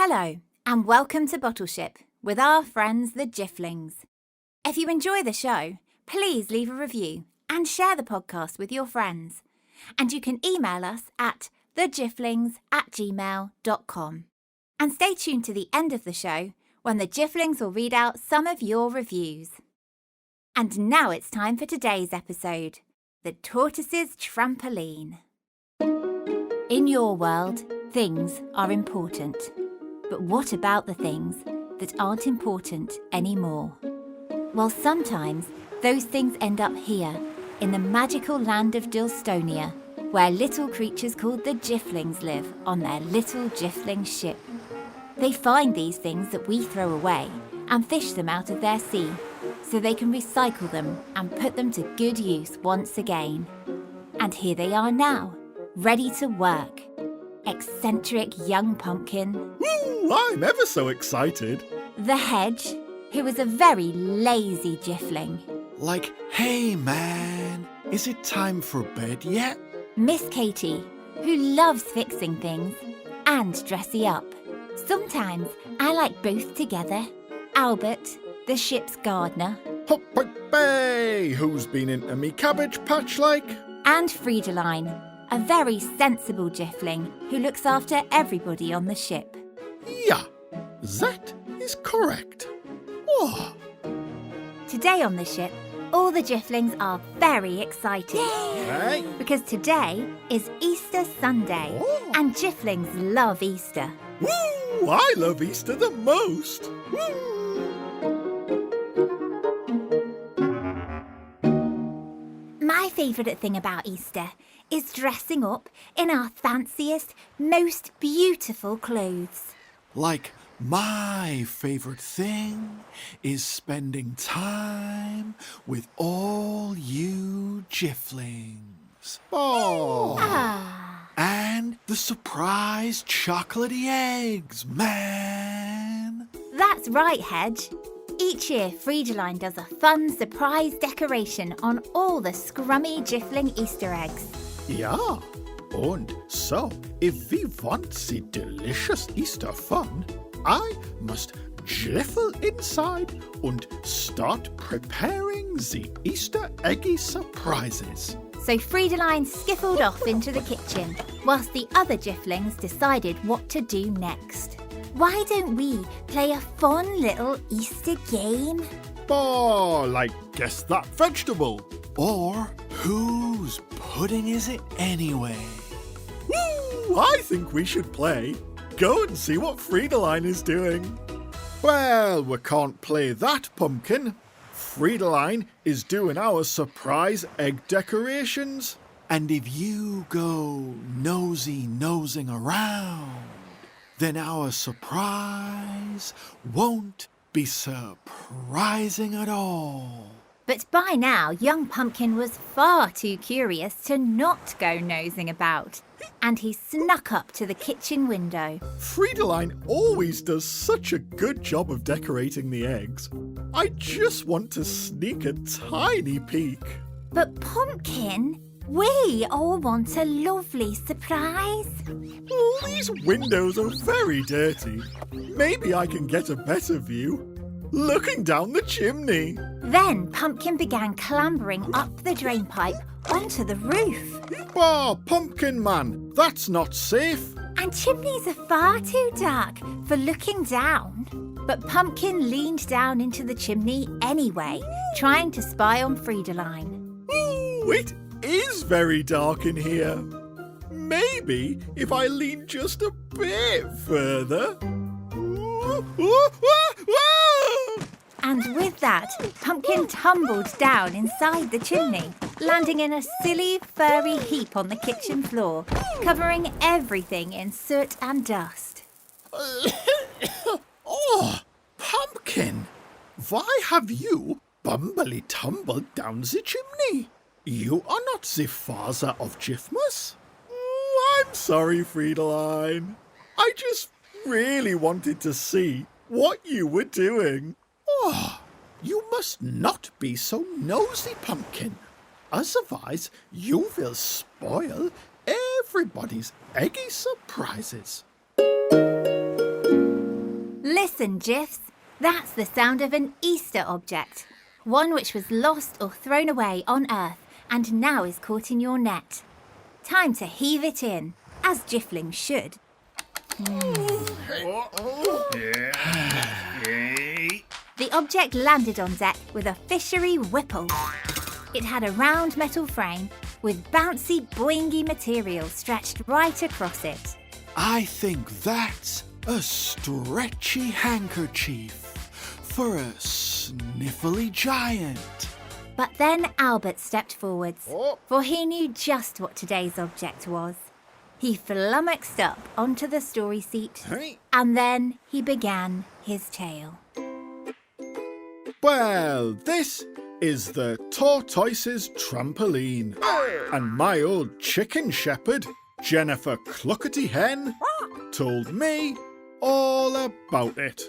Hello, and welcome to Bottleship with our friends the Jifflings. If you enjoy the show, please leave a review and share the podcast with your friends. And you can email us at thejifflings@gmail.com. And stay tuned to the end of the show when the Jifflings will read out some of your reviews. And now it's time for today's episode, the Tortoise's Trampoline. In your world, things are important. But what about the things that aren't important anymore? Well, sometimes those things end up here, in the magical land of Dilstonia, where little creatures called the Jifflings live on their little Jiffling ship. They find these things that we throw away and fish them out of their sea, so they can recycle them and put them to good use once again. And here they are now, ready to work. Eccentric young pumpkin. Woo! I'm ever so excited. The hedge, who is a very lazy Jiffling. Like, hey man, is it time for bed yet? Miss Katie, who loves fixing things and dressing up. Sometimes I like both together. Albert, the ship's gardener. Hop-bay, who's been into me cabbage patch like? And Friedeline, a very sensible Jiffling who looks after everybody on the ship. Yeah, that is correct. Oh. Today on the ship, all the Jifflings are very excited. Hey. Because today is Easter Sunday, Oh. and Jifflings love Easter. Woo! I love Easter the most. Woo! My favourite thing about Easter is dressing up in our fanciest, most beautiful clothes. Like, my favourite thing is spending time with all you Jifflings. Oh. Ah, And the surprise chocolatey eggs, man. that's right, Hedge. Each year, Friedeline does a fun surprise decoration on all the scrummy Jiffling Easter eggs. Ja, und so, if we want the delicious Easter fun, I must jiffle inside and start preparing the Easter eggy surprises. So Friedeline skiffled off into the kitchen, whilst the other Jifflings decided what to do next. Why don't we play a fun little Easter game? Oh, like guess that vegetable. Or whose pudding is it anyway? Woo! I think we should play. Go and see what Friedeline is doing. Well, we can't play that, Pumpkin. Friedeline is doing our surprise egg decorations. And if you go nosing around, then our surprise won't be surprising at all. But by now, young Pumpkin was far too curious to not go nosing about, and he snuck up to the kitchen window. Friedeline always does such a good job of decorating the eggs. I just want to sneak a tiny peek. But Pumpkin, we all want a lovely surprise. Oh, these windows are very dirty. Maybe I can get a better view. Looking down the chimney. Then Pumpkin began clambering up the drain pipe onto the roof. Oh, Pumpkin Man, that's not safe. And chimneys are far too dark for looking down. But Pumpkin leaned down into the chimney anyway, trying to spy on Friedeline. Ooh, it is very dark in here. Maybe if I lean just a bit further. And with that, Pumpkin tumbled down inside the chimney, landing in a silly, furry heap on the kitchen floor, covering everything in soot and dust. Oh, Pumpkin! Why have you bumbly tumbled down the chimney? You are not the father of Jiffmus? Oh, I'm sorry, Friedeline. I just really wanted to see what you were doing. Oh, you must not be so nosy, Pumpkin. Otherwise, you will spoil everybody's eggy surprises. Listen, Jiffs, that's the sound of an Easter object, one which was lost or thrown away on Earth and now is caught in your net. Time to heave it in, as Jifflings should. The object landed on deck with a fishery whipple. It had a round metal frame with bouncy, boingy material stretched right across it. I think that's a stretchy handkerchief for a sniffly giant. But then Albert stepped forwards, for he knew just what today's object was. He flummoxed up onto the story seat, and then he began his tale. Well, this is the Tortoise's Trampoline, and my old chicken shepherd, Jennifer Cluckety Hen, told me all about it.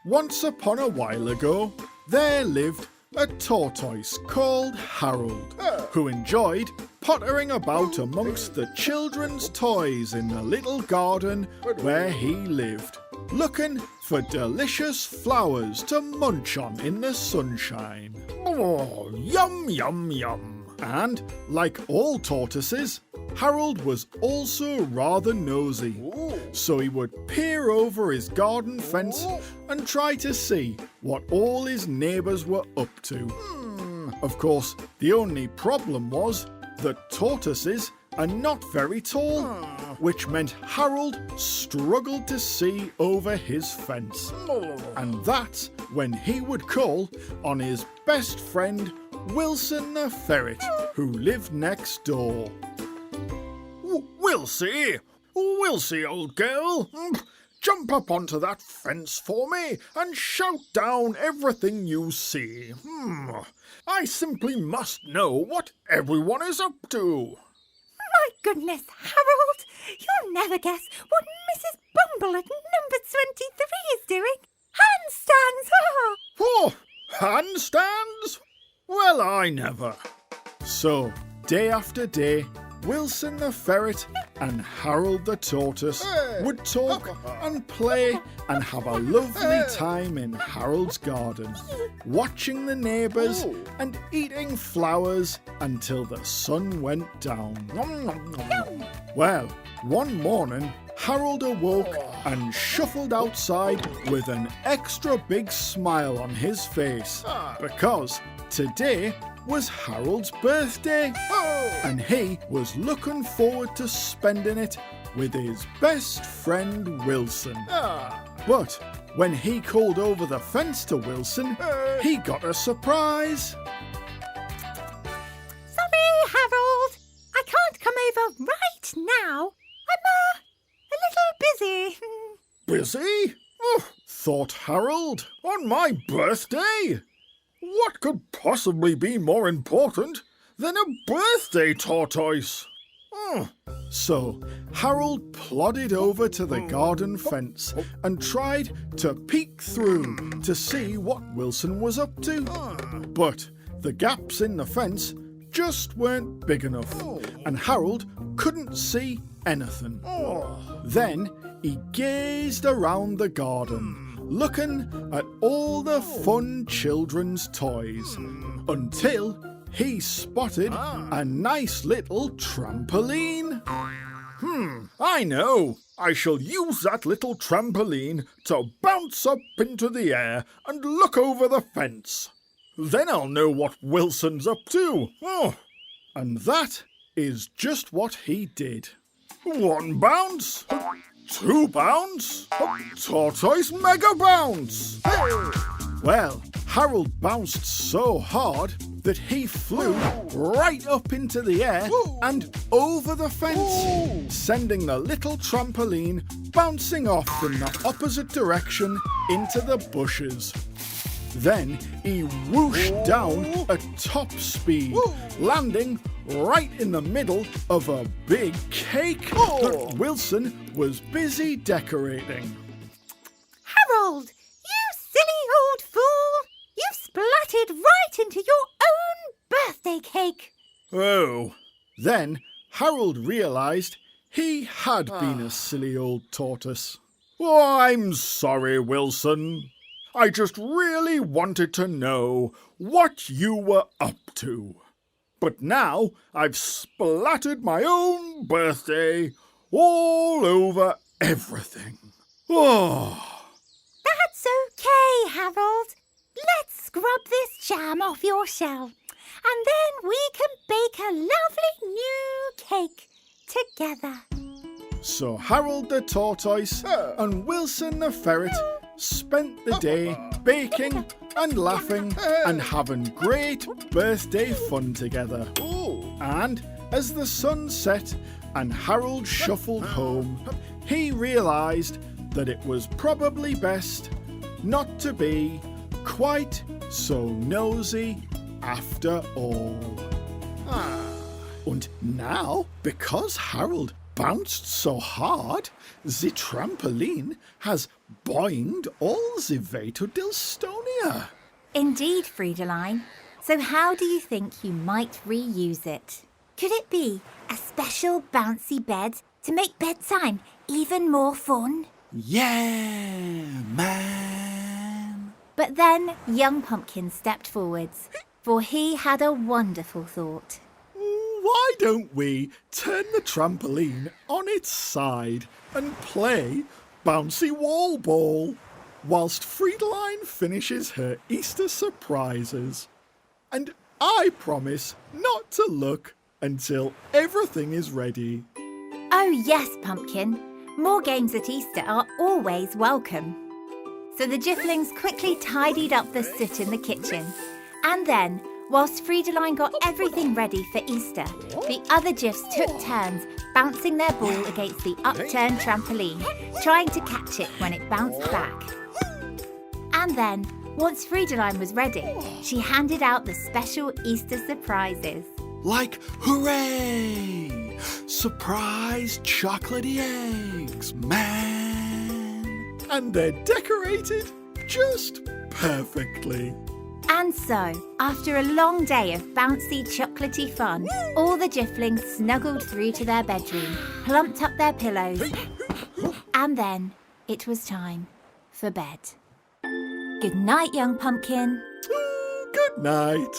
Once upon a while ago, there lived a tortoise called Harold, who enjoyed pottering about amongst the children's toys in the little garden where he lived, looking for delicious flowers to munch on in the sunshine. Oh, yum, yum, yum. And, like all tortoises, Harold was also rather nosy, so he would peer over his garden fence and try to see what all his neighbours were up to. Of course, the only problem was that tortoises are not very tall, which meant Harold struggled to see over his fence. And that's when he would call on his best friend, Wilson the ferret, who lived next door. Wilsie, old girl, jump up onto that fence for me and shout down everything you see. I simply must know what everyone is up to. My goodness, Harold, you'll never guess what Mrs. Bumble at number 23 is doing. Handstands! Oh, handstands? Well, I never. So, day after day, Wilson the ferret and Harold the tortoise would talk and play and have a lovely time in Harold's garden, watching the neighbours and eating flowers until the sun went down. Well, one morning, Harold awoke and shuffled outside with an extra big smile on his face, because today was Harold's birthday, and he was looking forward to spending it with his best friend Wilson. But when he called over the fence to Wilson, he got a surprise. Sorry, Harold, I can't come over right now. I'm a little busy. Busy? Oh, thought Harold, on my birthday? What could possibly be more important than a birthday tortoise? So Harold plodded over to the garden fence and tried to peek through to see what Wilson was up to. But the gaps in the fence just weren't big enough, and Harold couldn't see anything. Then he gazed around the garden, looking at all the fun children's toys, until he spotted a nice little trampoline. I know. I shall use that little trampoline to bounce up into the air and look over the fence. Then I'll know what Wilson's up to. And that is just what he did. 1 bounce. 2 bounce. Tortoise mega bounce. Well, Harold bounced so hard that he flew right up into the air and over the fence, sending the little trampoline bouncing off in the opposite direction into the bushes. Then he whooshed down at top speed, landing right in the middle of a big cake that Wilson was busy decorating. Harold, you silly old fool! You've splattered right into your own birthday cake. Oh. Then Harold realised he had been a silly old tortoise. Oh, I'm sorry, Wilson. I just really wanted to know what you were up to. But now I've splattered my own birthday all over everything. Oh, That's okay, Harold. Let's scrub this jam off your shell, and then we can bake a lovely new cake together. so Harold the tortoise and Wilson the ferret spent the day baking and laughing and having great birthday fun together. And as the sun set and Harold shuffled home, he realised that it was probably best not to be quite so nosy after all. And now, because Harold bounced so hard, the trampoline has boinged all the way to Dilstonia. Indeed, Friedeline. So how do you think you might reuse it? Could it be a special bouncy bed to make bedtime even more fun? Yeah, man. But then young Pumpkin stepped forwards, for he had a wonderful thought. Why don't we turn the trampoline on its side and play bouncy wall ball whilst Friedeline finishes her Easter surprises? And I promise not to look until everything is ready. Oh yes, Pumpkin. More games at Easter are always welcome. So the Jifflings quickly tidied up the soot in the kitchen. And then, whilst Friedeline got everything ready for Easter, the other Jiffs took turns bouncing their ball against the upturned trampoline, trying to catch it when it bounced back. And then, once Friedeline was ready, she handed out the special Easter surprises. Like, hooray! Surprise chocolatey eggs, man! And they're decorated just perfectly. And so, after a long day of bouncy, chocolatey fun, all the Jifflings snuggled through to their bedroom, plumped up their pillows, and then it was time for bed. Good night, young Pumpkin. Good night.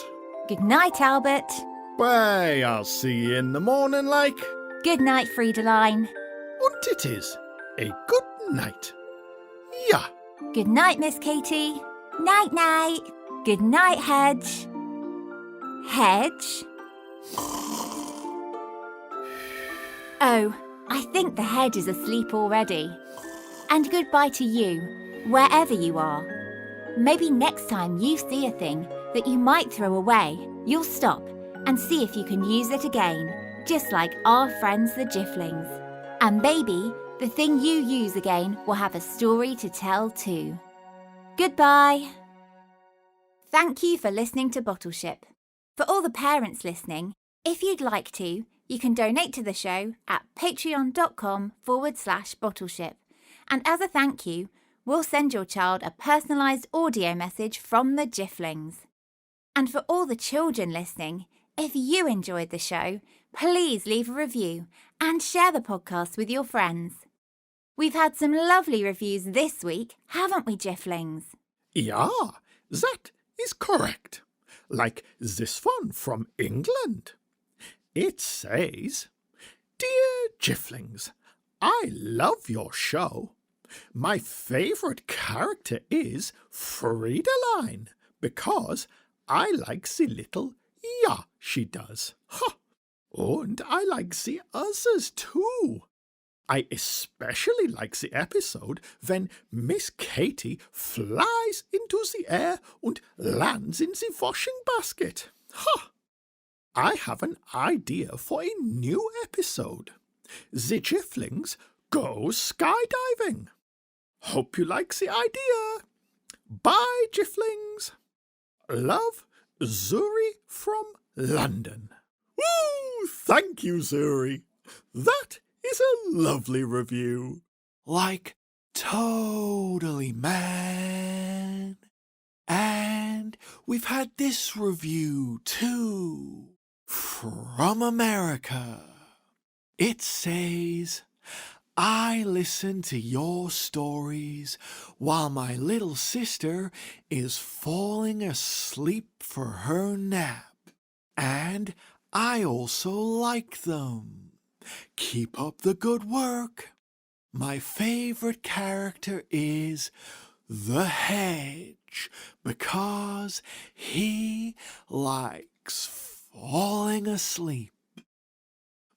Good night, Albert. Why, I'll see you in the morning, like. Good night, Friedeline. And it is a good night. Yeah. Good night, Miss Katie. Night-night. Good night, Hedge. Hedge? Oh, I think the hedge is asleep already. And goodbye to you, wherever you are. Maybe next time you see a thing that you might throw away, you'll stop and see if you can use it again, just like our friends the Jifflings. And maybe the thing you use again will have a story to tell too. Goodbye. Thank you for listening to Bottleship. For all the parents listening, if you'd like to, you can donate to the show at patreon.com/Bottleship. And as a thank you, we'll send your child a personalised audio message from the Jifflings. And for all the children listening, if you enjoyed the show, please leave a review and share the podcast with your friends. We've had some lovely reviews this week, haven't we, Jifflings? Yeah, that is correct. Like this one from England. It says, "Dear Jifflings, I love your show. My favourite character is Friedeline because I like the little yeah she does. Ha! And I like the others too. I especially like the episode when Miss Katie flies into the air and lands in the washing basket. Ha! I have an idea for a new episode. The Jifflings go skydiving. Hope you like the idea. Bye, Jifflings. Love, Zuri from London." Woo! Thank you, Zuri. That is a lovely review. Like, totally, man. And we've had this review too. From America. It says, I listen to your stories while my little sister is falling asleep for her nap. And I also like them. Keep up the good work. My favorite character is the hedge because he likes falling asleep.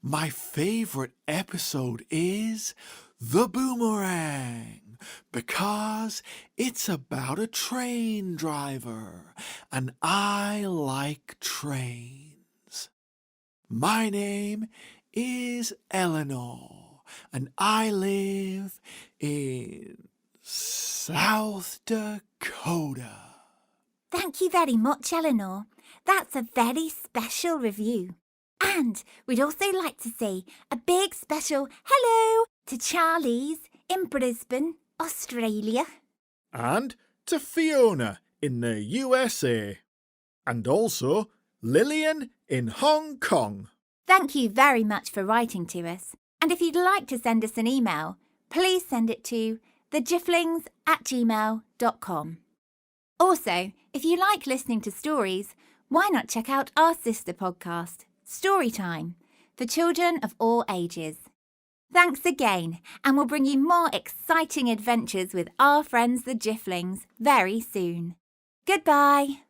My favorite episode is the boomerang because it's about a train driver and I like trains. My name is Eleanor and I live in South Dakota. Thank you very much, Eleanor. That's a very special review. And we'd also like to say a big special hello to Charlie's in Brisbane, Australia. And to Fiona in the USA. And also Lillian in Hong Kong. Thank you very much for writing to us. And if you'd like to send us an email, please send it to thejifflings@gmail.com. Also, if you like listening to stories, why not check out our sister podcast, Storytime, for children of all ages. Thanks again, and we'll bring you more exciting adventures with our friends the Jifflings very soon. Goodbye.